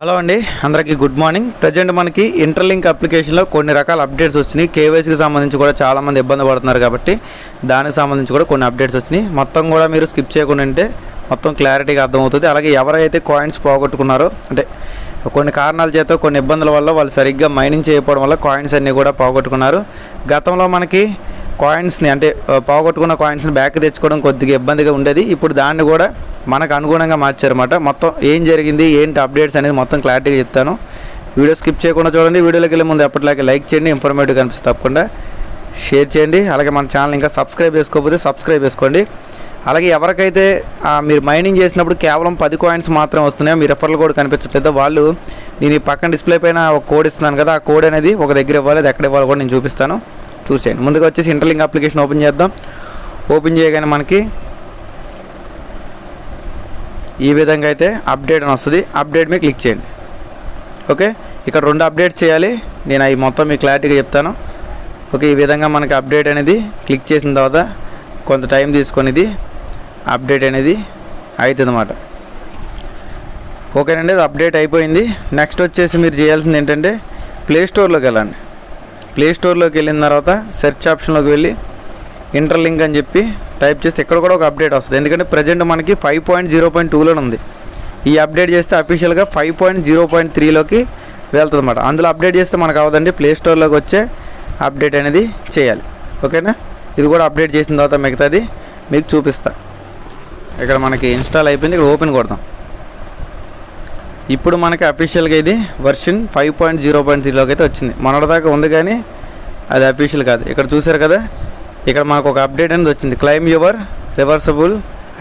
Hello అండి, అందరికీ good morning. Present మనకి ఇంటర్లింక్ అప్లికేషన్లో కొన్ని రకాల అప్డేట్స్ వచ్చినాయి. కేవైసీకి సంబంధించి కూడా చాలామంది ఇబ్బంది పడుతున్నారు కాబట్టి దానికి సంబంధించి కూడా కొన్ని అప్డేట్స్ వచ్చినాయి. మొత్తం కూడా మీరు స్కిప్ చేయకుండా ఉంటే మొత్తం క్లారిటీగా అర్థమవుతుంది. అలాగే ఎవరైతే కాయిన్స్ పోగొట్టుకున్నారో, అంటే కొన్ని కారణాల చేత కొన్ని ఇబ్బందుల వల్ల వాళ్ళు సరిగ్గా మైనింగ్ చేయకపోవడం వల్ల కాయిన్స్ అన్నీ కూడా పోగొట్టుకున్నారు. గతంలో మనకి కాయిన్స్ని అంటే పోగొట్టుకున్న కాయిన్స్ని బ్యాక్ తెచ్చుకోవడం కొద్దిగా ఇబ్బందిగా ఉండేది. ఇప్పుడు దాన్ని కూడా మనకు అనుగుణంగా మార్చారన్నమాట. మొత్తం ఏం జరిగింది, ఏంటి అప్డేట్స్ అనేది మొత్తం క్లారిటీగా చెప్తాను. వీడియో స్కిప్ చేయకుండా చూడండి. వీడియోలోకి వెళ్ళే ముందు ఎప్పటిలాగే లైక్ చేయండి, ఇన్ఫర్మేటివ్ కనిపిస్తే తప్పకుండా షేర్ చేయండి. అలాగే మన ఛానల్ ఇంకా సబ్స్క్రైబ్ చేసుకోకపోతే సబ్స్క్రైబ్ చేసుకోండి. అలాగే ఎవరికైతే మీరు మైనింగ్ చేసినప్పుడు కేవలం 10 కాయిన్స్ మాత్రం వస్తున్నాయో, మీ రెఫరల్ కోడ్ కనిపించట్లేదు, వాళ్ళు నేను ఈ పక్కన డిస్ప్లే పైన ఒక కోడ్ ఇస్తున్నాను కదా, ఆ కోడ్ అనేది ఒక దగ్గర ఇవ్వాలి, అది ఎక్కడ ఇవ్వాలి కూడా నేను చూపిస్తాను, చూసేయండి. ముందుగా వచ్చేసి ఇంటర్లింక్ అప్లికేషన్ ఓపెన్ చేద్దాం. ఓపెన్ చేయగానే మనకి ఈ విధంగా అయితే అప్డేట్ అని వస్తుంది. అప్డేట్ మీద క్లిక్ చేయండి. ఓకే, ఇక్కడ 2 అప్డేట్స్ చేయాలి. నేను అవి మొత్తం మీకు క్లారిటీగా చెప్తాను. ఓకే, ఈ విధంగా మనకి అప్డేట్ అనేది క్లిక్ చేసిన తర్వాత కొంత టైం తీసుకొని ఇది అప్డేట్ అనేది అవుతుంది అన్నమాట. ఓకేనండి, అది అప్డేట్ అయిపోయింది. నెక్స్ట్ వచ్చేసి మీరు చేయాల్సింది ఏంటంటే ప్లేస్టోర్లోకి వెళ్ళండి. ప్లేస్టోర్లోకి వెళ్ళిన తర్వాత సెర్చ్ ఆప్షన్లోకి వెళ్ళి ఇంటర్లింక్ అని చెప్పి టైప్ చేస్తే ఇక్కడ కూడా ఒక అప్డేట్ వస్తుంది. ఎందుకంటే ప్రజెంట్ మనకి 5.0.2లో ఉంది. ఈ అప్డేట్ చేస్తే అఫీషియల్గా 5.0.3లోకి వెళ్తుంది అన్నమాట. అందులో అప్డేట్ చేస్తే మనకు అవదండి, ప్లేస్టోర్లోకి వచ్చే అప్డేట్ అనేది చేయాలి. ఓకేనా, ఇది కూడా అప్డేట్ చేసిన తర్వాత మిగతాది మీకు చూపిస్తా. ఇక్కడ మనకి ఇన్స్టాల్ అయిపోయింది. ఇక్కడ ఓపెన్ కొడదాం. ఇప్పుడు మనకి అఫీషియల్గా ఇది వర్షన్ 5.0.3లోకి అయితే వచ్చింది. మొన్నటిదాకా ఉంది కానీ అది అఫీషియల్ కాదు. ఇక్కడ చూసారు కదా, ఇక్కడ మనకు ఒక అప్డేట్ అనేది వచ్చింది. క్లైమ్ యువర్ రివర్సబుల్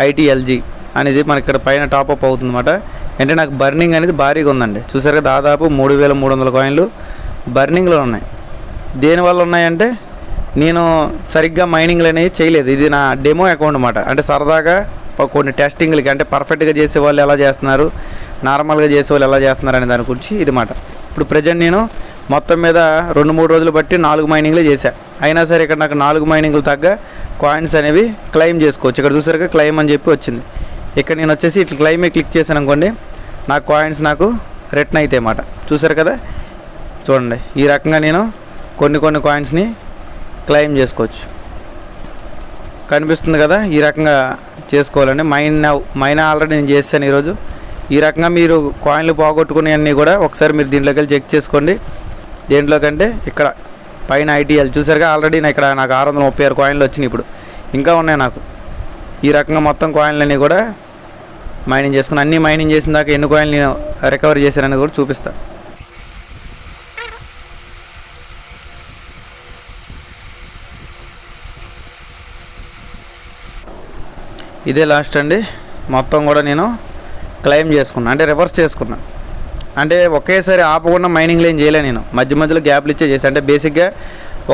ఐటీఎల్జీ అనేది మనకి ఇక్కడ పైన టాప్అప్ అవుతుంది అన్నమాట. అంటే నాకు బర్నింగ్ అనేది భారీగా ఉందండి. చూసారు కదా, దాదాపు 3300 కాయిన్లు బర్నింగ్లో ఉన్నాయి. దేనివల్ల ఉన్నాయంటే నేను సరిగ్గా మైనింగ్లు అనేవి చేయలేదు. ఇది నా డెమో అకౌంట్ అన్నమాట. అంటే సరదాగా కొన్ని టెస్టింగ్లకి, అంటే పర్ఫెక్ట్గా చేసే వాళ్ళు ఎలా చేస్తున్నారు, నార్మల్గా చేసే వాళ్ళు ఎలా చేస్తున్నారు అనే దాని గురించి ఇది మాట. ఇప్పుడు ప్రజెంట్ నేను మొత్తం మీద 2-3 రోజులు బట్టి 4 మైనింగ్లే చేశా. అయినా సరే ఇక్కడ నాకు 4 మైనింగ్లు తగ్గ కాయిన్స్ అనేవి క్లెయిమ్ చేసుకోవచ్చు. ఇక్కడ చూసారుగా క్లెయిమ్ అని చెప్పి వచ్చింది. ఇక్కడ నేను వచ్చేసి ఇట్లా క్లెయిమే క్లిక్ చేశాను అనుకోండి, నాకు కాయిన్స్ నాకు రిటర్న్ అయితే అన్నమాట. చూసారు కదా, చూడండి ఈ రకంగా నేను కొన్ని కాయిన్స్ని క్లెయిమ్ చేసుకోవచ్చు. కనిపిస్తుంది కదా, ఈ రకంగా చేసుకోవాలండి. మైన్ ఆల్రెడీ నేను చేశాను ఈరోజు. ఈ రకంగా మీరు కాయిన్లు పోగొట్టుకునే అన్నీ కూడా ఒకసారి మీరు దీంట్లోకి వెళ్ళి చెక్ చేసుకోండి. దేంట్లోకంటే ఇక్కడ పైన ఐటీఎల్ చూసారుగా, ఆల్రెడీ ఇక్కడ నాకు 636 కాయిన్లు వచ్చినాయి. ఇప్పుడు ఇంకా ఉన్నాయి నాకు. ఈ రకంగా మొత్తం కాయిన్లన్నీ కూడా మైనింగ్ చేసుకుని, అన్నీ మైనింగ్ చేసిన దాకా ఎన్ని కాయిన్లు నేను రికవర్ చేశానని కూడా చూపిస్తాను. ఇదే లాస్ట్ అండి. మొత్తం కూడా నేను క్లెయిమ్ చేసుకున్నా, అంటే రివర్స్ చేసుకున్నా. అంటే ఒకేసారి ఆపకుండా మైనింగ్లో ఏం చేయలే, నేను మధ్య మధ్యలో గ్యాప్లు ఇచ్చే చేసి. అంటే బేసిక్గా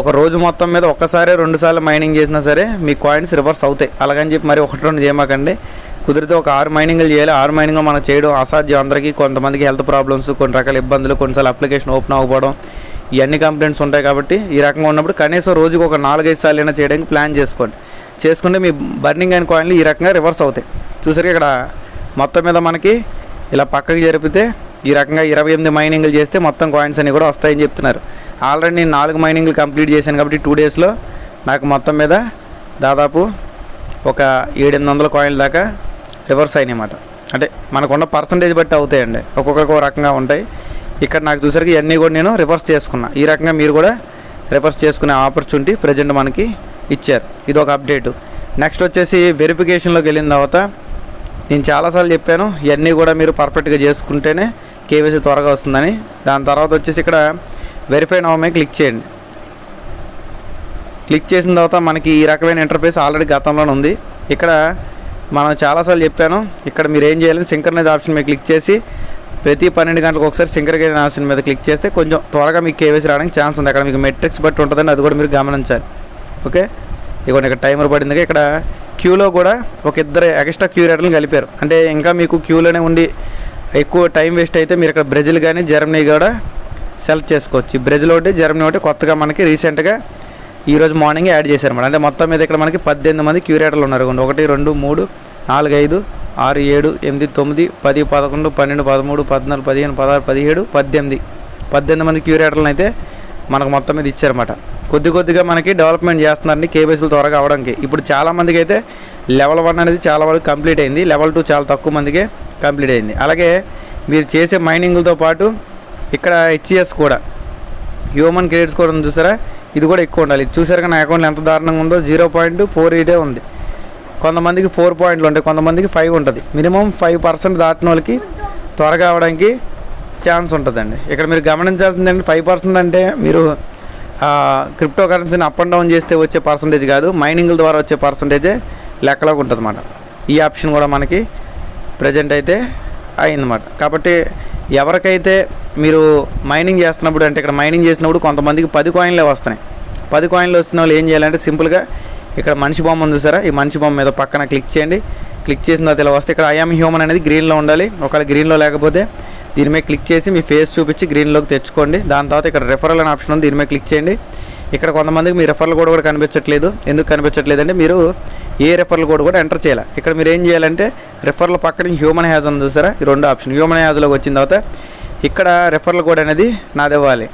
ఒక రోజు మొత్తం మీద ఒక్కసారి 2 సార్లు మైనింగ్ చేసినా సరే మీ కాయిన్స్ రివర్స్ అవుతాయి. అలాగని చెప్పి మరి 1-2 చేయమాకండి. కుదిరితే ఒక 6 మైనింగ్లు చేయాలి. 6 మైనింగ్ మనం చేయడం అసాధ్యం అందరికీ. కొంతమందికి హెల్త్ ప్రాబ్లమ్స్, కొన్ని రకాల ఇబ్బందులు, కొన్నిసార్లు అప్లికేషన్ ఓపెన్ అవ్వకపోవడం, ఇవన్నీ కంప్లైంట్స్ ఉంటాయి. కాబట్టి ఈ రకంగా ఉన్నప్పుడు కనీసం రోజుకు ఒక 4-5 సార్లు అయినా చేయడానికి ప్లాన్ చేసుకుంటే మీ బర్నింగ్ అయిన కాయిన్లు ఈ రకంగా రివర్స్ అవుతాయి. చూసారు ఇక్కడ మొత్తం మీద మనకి ఇలా పక్కకి జరిపితే ఈ రకంగా 28 మైనింగ్లు చేస్తే మొత్తం కాయిన్స్ అన్నీ కూడా వస్తాయని చెప్తున్నారు. ఆల్రెడీ నేను 4 మైనింగ్లు కంప్లీట్ చేశాను కాబట్టి 2 డేస్లో నాకు మొత్తం మీద దాదాపు ఒక 700 కాయిన్ల దాకా రివర్స్ అయినాయి అన్నమాట. అంటే మనకున్న పర్సంటేజ్ బట్టి అవుతాయండి, ఒక్కొక్కరికి ఒక రకంగా ఉంటాయి. ఇక్కడ నాకు చూసరికి ఇవన్నీ కూడా నేను రివర్స్ చేసుకున్నా. ఈ రకంగా మీరు కూడా రివర్స్ చేసుకునే ఆపర్చునిటీ ప్రజెంట్ మనకి ఇచ్చారు. ఇది ఒక అప్డేటు. నెక్స్ట్ వచ్చేసి వెరిఫికేషన్లోకి వెళ్ళిన తర్వాత నేను చాలాసార్లు చెప్పాను, ఇవన్నీ కూడా మీరు పర్ఫెక్ట్గా చేసుకుంటేనే కేవైసీ త్వరగా వస్తుందని. దాని తర్వాత వచ్చేసి ఇక్కడ వెరిఫై నౌ మీద క్లిక్ చేయండి. క్లిక్ చేసిన తర్వాత మనకి ఈ రకమైన ఇంటర్ఫేస్ ఆల్రెడీ గతంలోనే ఉంది. ఇక్కడ మనం చాలాసార్లు చెప్పాను, ఇక్కడ మీరు ఏం చేయాలి, సింక్రనైజ్ ఆప్షన్ మీద క్లిక్ చేసి ప్రతి 12 గంటలకు ఒకసారి సింక్రనైజ్ ఆప్షన్ మీద క్లిక్ చేస్తే కొంచెం త్వరగా మీకు కేవైసీ రావడానికి ఛాన్స్ ఉంది. అక్కడ మీకు మెట్రిక్స్ బట్టి ఉంటుందండి, అది కూడా మీరు గమనించాలి. ఓకే, ఇదిగోండి ఇక్కడ టైమర్ పడింది. ఇక్కడ క్యూలో కూడా ఒక 2 ఎక్స్ట్రా క్యూరేటర్లు కలిపారు. అంటే ఇంకా మీకు క్యూలోనే ఉండి ఎక్కువ టైం వేస్ట్ అయితే మీరు ఇక్కడ బ్రెజిల్ కానీ జర్మనీ కూడా సెలెక్ట్ చేసుకోవచ్చు. బ్రెజిల్ ఒకటి, జర్మనీ ఒకటి కొత్తగా మనకి రీసెంట్గా ఈరోజు మార్నింగ్ యాడ్ చేశారన్నమాట. అంటే మొత్తం మీద ఇక్కడ మనకి 18 మంది క్యూరేటర్లు ఉన్నారు. 1 2 3 4 5 6 7 8 9 10 11 12 13 14 15 16 17 18 మంది క్యూరేటర్లను అయితే మనకు మొత్తం మీద ఇచ్చారన్నమాట. కొద్దిగా మనకి డెవలప్మెంట్ చేస్తున్నారండి కేబీఎస్లు త్వరగా అవడానికి. ఇప్పుడు చాలామందికి అయితే లెవెల్ 1 అనేది చాలా వరకు కంప్లీట్ అయింది, లెవెల్ 2 చాలా తక్కువ మందికే కంప్లీట్ అయింది. అలాగే మీరు చేసే మైనింగ్లతో పాటు ఇక్కడ హెచ్సిఎస్ కూడా హ్యూమన్ క్రెడిట్ స్కోర్ ఉంది చూసారా, ఇది కూడా ఎక్కువ ఉండాలి. ఇది చూసారు కానీ నా అకౌంట్లో ఎంత దారుణంగా ఉందో 0.48 ఉంది. కొంతమందికి 4 పాయింట్లు ఉంటాయి, కొంతమందికి 5 ఉంటుంది. మినిమం 5% దాటిన వాళ్ళకి త్వరగా అవడానికి ఛాన్స్ ఉంటుందండి. ఇక్కడ మీరు గమనించాల్సిందండి 5% అంటే మీరు క్రిప్టో కరెన్సీని అప్ అండ్ డౌన్ చేస్తే వచ్చే పర్సంటేజ్ కాదు, మైనింగ్ల ద్వారా వచ్చే పర్సంటేజే లెక్కలోకి ఉంటుంది అన్నమాట. ఈ ఆప్షన్ కూడా మనకి ప్రజెంట్ అయితే అయిందన్నమాట. కాబట్టి ఎవరికైతే మీరు మైనింగ్ చేస్తున్నప్పుడు అంటే ఇక్కడ మైనింగ్ చేసినప్పుడు కొంతమందికి 10 కాయిన్లే వస్తున్నాయి. 10 కాయిన్లు వస్తున్న వాళ్ళు ఏం చేయాలంటే సింపుల్గా ఇక్కడ మనిషి బొమ్మ ఉంది చూసారా, ఈ మనిషి బొమ్మ మీద పక్కన క్లిక్ చేయండి. క్లిక్ చేసిన తర్వాత ఇలా వస్తే ఇక్కడ ఐఎమ్ హ్యూమన్ అనేది గ్రీన్లో ఉండాలి. ఒకవేళ గ్రీన్లో లేకపోతే దీని మీద క్లిక్ చేసి మీ ఫేస్ చూపించి గ్రీన్లోకి తెచ్చుకోండి. దాని తర్వాత ఇక్కడ రెఫరల్ అనే ఆప్షన్ ఉంది, దీని మీద క్లిక్ చేయండి. ఇక్కడ కొంతమందికి మీ రెఫరల్ కోడ్ కూడా కనిపించట్లేదు. ఎందుకు కనిపించట్లేదంటే మీరు ఏ రెఫరల్ కోడ్ కూడా ఎంటర్ చేయాలి. ఇక్కడ మీరు ఏం చేయాలంటే రెఫరల్ పక్కన హ్యూమన్ హ్యాజ్ అని చూసారా, ఈ 2 ఆప్షన్ హ్యూమన్ హ్యాజ్లోకి వచ్చిన తర్వాత ఇక్కడ రెఫరల్ కోడ్ అనేది నాది ఇవ్వాలి.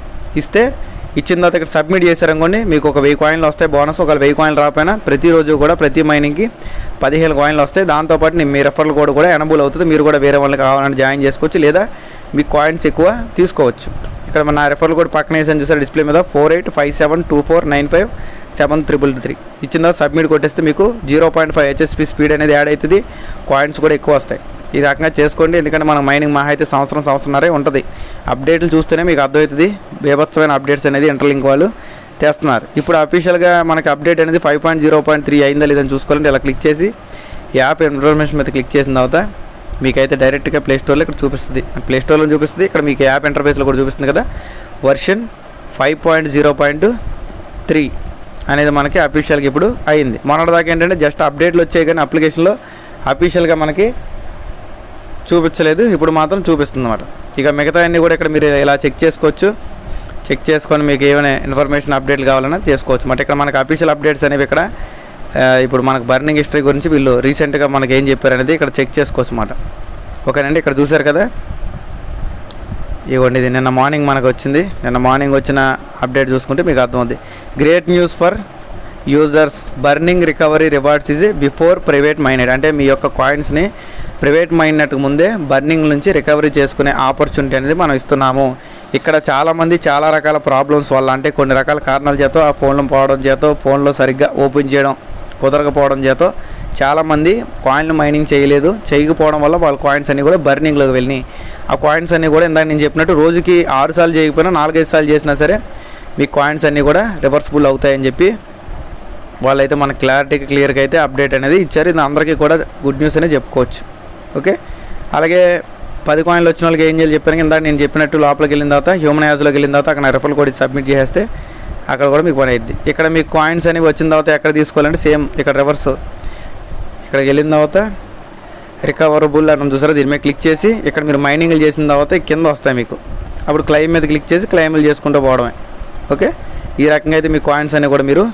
ఇచ్చిన తర్వాత ఇక్కడ సబ్మిట్ చేశారనుకోండి మీకు ఒక 1000 కాయిన్లు వస్తాయి బోనస్. ఒకవేళ 1000 కాయిన్లు రాకపోయినా ప్రతిరోజు కూడా ప్రతి మైనింగ్కి 15 కాయిన్లు వస్తాయి. దాంతోపాటు మీ రెఫరల్ కోడ్ కూడా ఎనబుల్ అవుతుంది. మీరు కూడా వేరే వాళ్ళకి కావాలంటే జాయిన్ చేసుకోవచ్చు, లేదా మీ కాయిన్స్ ఎక్కువ తీసుకోవచ్చు. ఇక్కడ నా రెఫరల్ కోడ్ పక్కన వేసాను చూసారు డిస్ప్లే మీద 485724957333 ఇచ్చిన తర్వాత సబ్మిట్ కొట్టేస్తే మీకు 0.5 HSP స్పీడ్ అనేది యాడ్ అవుతుంది, కాయిన్స్ కూడా ఎక్కువ వస్తాయి. ఈ రకంగా చేసుకోండి. ఎందుకంటే మన మైనింగ్ మహా అయితే సంవత్సరంన్నరే ఉంటుంది. అప్డేట్లు చూస్తేనే మీకు అర్థమవుతుంది, బేభత్సమైన అప్డేట్స్ అనేది ఇంటర్లింక్ వాళ్ళు తెస్తున్నారు. ఇప్పుడు అఫీషియల్గా మనకి అప్డేట్ అనేది 5.0.3 అయిందా లేదని చూసుకోవాలంటే ఇలా క్లిక్ చేసి యాప్ ఇన్ఫర్మేషన్ మీద క్లిక్ చేసిన తర్వాత మీకైతే డైరెక్ట్గా ప్లేస్టోర్లో ఇక్కడ చూపిస్తుంది, ప్లేస్టోర్లో చూపిస్తుంది. ఇక్కడ మీకు యాప్ ఇంటర్ఫేస్లో కూడా చూపిస్తుంది కదా, వర్షన్ 5.0.3 అనేది మనకి అఫీషియల్గా ఇప్పుడు అయింది. మొన్నటిదాకా ఏంటంటే జస్ట్ అప్డేట్లు వచ్చాయి కానీ అప్లికేషన్లో అఫీషియల్గా మనకి చూపించలేదు, ఇప్పుడు మాత్రం చూపిస్తుంది అన్నమాట. ఇక మిగతా అన్నీ కూడా ఇక్కడ మీరు ఇలా చెక్ చేసుకోవచ్చు. చెక్ చేసుకొని మీకు ఏమైనా ఇన్ఫర్మేషన్ అప్డేట్లు కావాలన్నా చేసుకోవచ్చు అన్నమాట. ఇక్కడ మనకు అఫీషియల్ అప్డేట్స్ అనేవి ఇక్కడ ఇప్పుడు మనకు బర్నింగ్ హిస్టరీ గురించి వీళ్ళు రీసెంట్గా మనకి ఏం చెప్పారు అనేది ఇక్కడ చెక్ చేసుకోవచ్చు అన్నమాట. ఓకేనండి, ఇక్కడ చూసారు కదా, ఇవ్వండి ఇది నిన్న మార్నింగ్ మనకు వచ్చింది. నిన్న మార్నింగ్ వచ్చిన అప్డేట్ చూసుకుంటే మీకు అర్థమవుతుంది. Great news for users, burning recovery rewards is before private mined. అంటే మీ యొక్క కాయిన్స్ని ప్రైవేట్ మైనెట్కు ముందే బర్నింగ్ నుంచి రికవరీ చేసుకునే ఆపర్చునిటీ అనేది మనం ఇస్తున్నాము. ఇక్కడ చాలామంది చాలా రకాల ప్రాబ్లమ్స్ వల్ల అంటే కొన్ని రకాల కారణాల చేత ఆ ఫోన్లో పోవడం చేత ఫోన్లో సరిగ్గా ఓపెన్ చేయడం కుదరకపోవడం చేత చాలామంది కాయిన్లు మైనింగ్ చేయకపోవడం వల్ల వాళ్ళ కాయిన్స్ అన్నీ కూడా బర్నింగ్లోకి వెళ్ళినాయి. ఆ కాయిన్స్ అన్నీ కూడా ఇందాక నేను చెప్పినట్టు రోజుకి 6 సార్లు చేయకపోయినా 4-5 సార్లు చేసినా సరే మీ కాయిన్స్ అన్నీ కూడా రివర్సిబుల్ అవుతాయని చెప్పి వాళ్ళైతే మన క్లియర్గా అయితే అప్డేట్ అనేది ఇచ్చారు. ఇది అందరికీ కూడా గుడ్ న్యూస్ అనే చెప్పుకోవచ్చు. ఓకే, అలాగే 10 కాయిన్లు వచ్చిన వాళ్ళకి ఏం చేయాలి చెప్పాను. ఇందాక నేను చెప్పినట్టు లోపలికి వెళ్ళిన తర్వాత హ్యూమన్ యాజ్లోకి వెళ్ళిన తర్వాత అక్కడ రెఫరల్ కోడ్ సబ్మిట్ చేస్తే అక్కడ కూడా మీకు పని అయింది. ఇక్కడ మీకు కాయిన్స్ అనేవి వచ్చిన తర్వాత ఎక్కడ తీసుకోవాలంటే సేమ్ ఇక్కడ రివర్స్ ఇక్కడికి వెళ్ళిన తర్వాత రికవరబుల్ అని చూసారా, దీని మీద క్లిక్ చేసి ఇక్కడ మీరు మైనింగ్లు చేసిన తర్వాత కింద వస్తాయి మీకు. అప్పుడు క్లెయిమ్ మీద క్లిక్ చేసి క్లెయిమ్లు చేసుకుంటూ పోవడమే. ఓకే, ఈ రకంగా అయితే మీ కాయిన్స్ అనేవి కూడా మీరు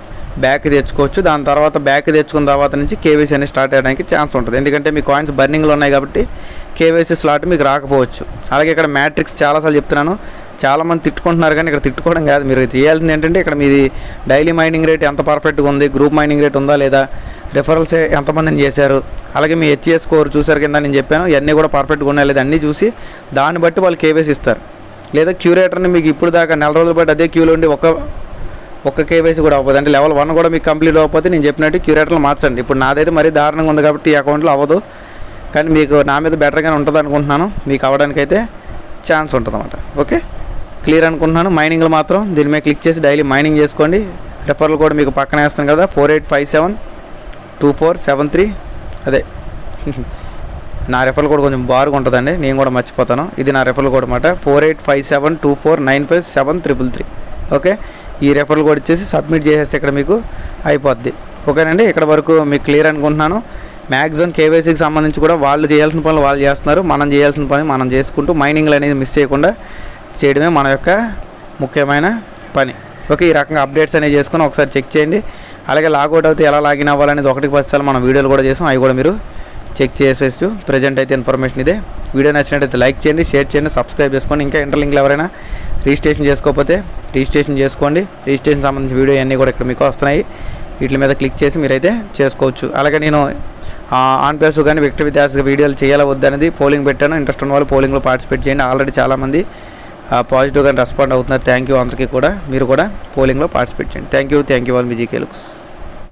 బ్యాక్ తెచ్చుకోవచ్చు. దాని తర్వాత బ్యాక్ తెచ్చుకున్న తర్వాత నుంచి కేవైసీ అనేది స్టార్ట్ అయ్యడానికి ఛాన్స్ ఉంటుంది. ఎందుకంటే మీ కాయిన్స్ బర్నింగ్లో ఉన్నాయి కాబట్టి కేవైసీ స్లాట్ మీకు రాకపోవచ్చు. అలాగే ఇక్కడ మ్యాట్రిక్స్ చాలాసార్లు చెప్తున్నాను, చాలామంది తిట్టుకుంటున్నారు కానీ ఇక్కడ తిట్టుకోవడం కాదు. మీరు చేయాల్సింది ఏంటంటే ఇక్కడ మీది డైలీ మైనింగ్ రేట్ ఎంత పర్ఫెక్ట్గా ఉంది, గ్రూప్ మైనింగ్ రేట్ ఉందా లేదా, రెఫరల్స్ ఎంతమందిని చేశారు, అలాగే మీ హెచ్ఎస్ స్కోర్ చూసారు కింద నేను చెప్పాను, ఇవన్నీ కూడా పర్ఫెక్ట్గా ఉన్నాయి లేదా అన్నీ చూసి దాన్ని బట్టి వాళ్ళు కేవైసీ ఇస్తారు. లేదా క్యూరేటర్ని మీకు ఇప్పుడు దాకా నెల రోజుల పాటు అదే క్యూలో ఉండి ఒక్క కేవైసీ కూడా అవ్వదు. అంటే లెవెల్ 1 కూడా మీకు కంప్లీట్ అవ్వకపోతే నేను చెప్పినట్టు క్యూరేటర్లు మార్చండి. ఇప్పుడు నాదైతే మరీ దారుణంగా ఉంది కాబట్టి ఈ అకౌంట్లో అవ్వదు, కానీ మీకు నా మీద బెటర్గానే ఉంటుంది అనుకుంటున్నాను. మీకు అవ్వడానికి అయితే ఛాన్స్ ఉంటుంది అన్నమాట. ఓకే, క్లియర్ అనుకుంటున్నాను. మైనింగ్లో మాత్రం దీని మీద క్లిక్ చేసి డైలీ మైనింగ్ చేసుకోండి. రెఫరల్ కోడ్ మీకు పక్కన వేస్తాను కదా 48572473. అదే నా రెఫరల్ కోడ్ కొంచెం బారుగా ఉంటుందండి, నేను కూడా మర్చిపోతాను. ఇది నా రెఫరల్ కోడ్ అన్నమాట 485724957333. ఓకే, ఈ రెఫరల్ కోడ్ ఇచ్చేసి సబ్మిట్ చేసేస్తే ఇక్కడ మీకు అయిపోద్ది. ఓకేనండి, ఇక్కడ వరకు మీకు క్లియర్ అనుకుంటున్నాను. మ్యాక్సిమం కేవైసీకి సంబంధించి కూడా వాళ్ళు చేయాల్సిన పనులు వాళ్ళు చేస్తున్నారు, మనం చేయాల్సిన పని మనం చేసుకుంటూ మైనింగ్లు అనేది మిస్ చేయకుండా చేయడమే మన యొక్క ముఖ్యమైన పని. ఓకే, ఈ రకంగా అప్డేట్స్ అనేవి చేసుకుని ఒకసారి చెక్ చేయండి. అలాగే లాగౌట్ అయితే ఎలా లాగిన్ అవ్వాలనేది 1-10 సార్లు మనం వీడియోలు కూడా చేసాం, అవి కూడా మీరు చెక్ చేసేసి ప్రజెంట్ అయితే ఇన్ఫర్మేషన్ ఇదే. వీడియో నచ్చినట్టయితే లైక్ చేయండి, షేర్ చేయండి, సబ్స్క్రైబ్ చేసుకోండి. ఇంకా ఇంటర్లింక్లు ఎవరైనా రిజిస్ట్రేషన్ చేసుకోకపోతే రిజిస్ట్రేషన్ చేసుకోండి. రిజిస్ట్రేషన్ సంబంధించిన వీడియో అన్నీ కూడా ఇక్కడ మీకు వస్తున్నాయి. వీటి మీద క్లిక్ చేసి మీరైతే చేసుకోవచ్చు. అలాగే నేను ఆన్ పేస్ కానీ వ్యక్తి విద్యాస వీడియోలు చేయాలా వద్దనేది పోలింగ్ పెట్టాను. ఇంట్రెస్ట్ ఉన్న వాళ్ళు పోలింగ్లో పార్టిసిపేట్ చేయండి. ఆల్రెడీ చాలామంది పాజిటివ్గా రెస్పాండ్ అవుతున్నారు. థ్యాంక్ యూ అందరికీ కూడా. మీరు కూడా పోలింగ్లో పార్టిసిపేట్ చేయండి. Thank you all me GK looks.